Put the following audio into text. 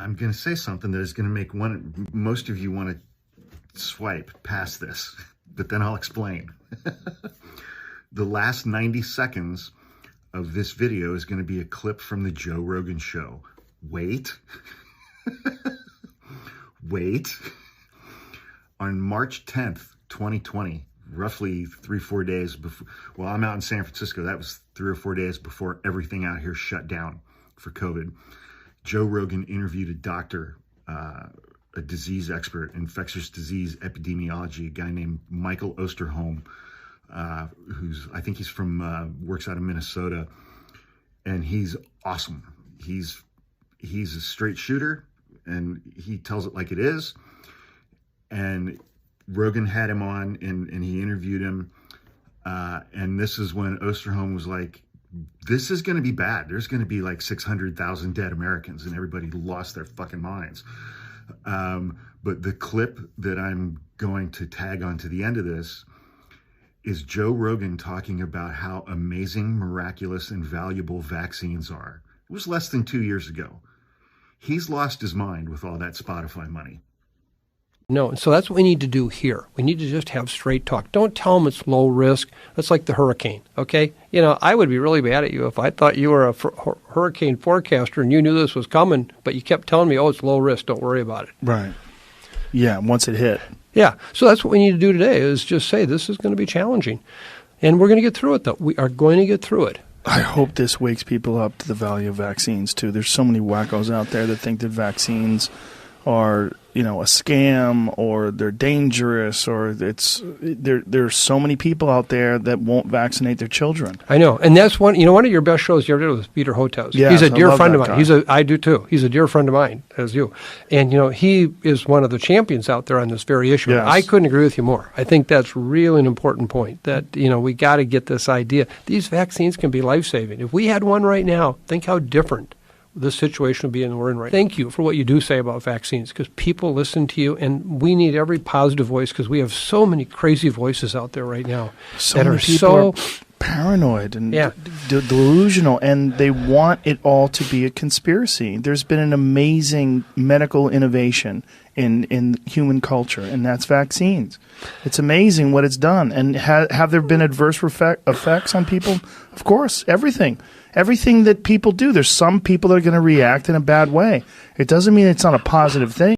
I'm going to say something that is going to make most of you want to swipe past this, but then I'll explain. The last 90 seconds of this video is going to be a clip from the Joe Rogan show. Wait. Wait. On March 10th, 2020, roughly 3-4 days before, well, I'm out in San Francisco. That was 3 or 4 days before everything out here shut down for COVID. Joe Rogan interviewed a doctor, a disease expert, infectious disease epidemiology, a guy named Michael Osterholm, I think he's from, works out of Minnesota, and he's awesome. He's a straight shooter, and he tells it like it is. And Rogan had him on, and he interviewed him. And this is when Osterholm was like, this is going to be bad. There's going to be like 600,000 dead Americans, and everybody lost their fucking minds. But the clip that I'm going to tag onto the end of this is Joe Rogan talking about how amazing, miraculous, and valuable vaccines are. It was less than 2 years ago. He's lost his mind with all that Spotify money. No, so that's what we need to do here. We need to just have straight talk. Don't tell them it's low risk. That's like the hurricane, okay? You know, I would be really mad at you if I thought you were a hurricane forecaster and you knew this was coming, but you kept telling me, oh, it's low risk, don't worry about it. Right. Yeah, once it hit. Yeah, so that's what we need to do today is just say this is going to be challenging. And we're going to get through it, though. We are going to get through it. I hope this wakes people up to the value of vaccines, too. There's so many wackos out there that think that vaccines are, you know, a scam or they're dangerous or there's so many people out there that won't vaccinate their children. I know. And that's one of your best shows you ever did was Peter Hotez. Yes, he's a dear friend of guy. mine. I do too. He's a dear friend of mine, as you. And, you know, he is one of the champions out there on this very issue. Yes. I couldn't agree with you more. I think that's really an important point that, you know, we got to get this idea. These vaccines can be life-saving. If we had one right now, think how different this situation would be in we're in right now. Thank you for what you do say about vaccines because people listen to you and we need every positive voice because we have so many crazy voices out there right now that are so paranoid and delusional, and they want it all to be a conspiracy. There's been an amazing medical innovation in human culture, and that's vaccines. It's amazing what it's done. And have there been adverse effects on people? Of course, everything. Everything that people do, there's some people that are going to react in a bad way. It doesn't mean it's not a positive thing.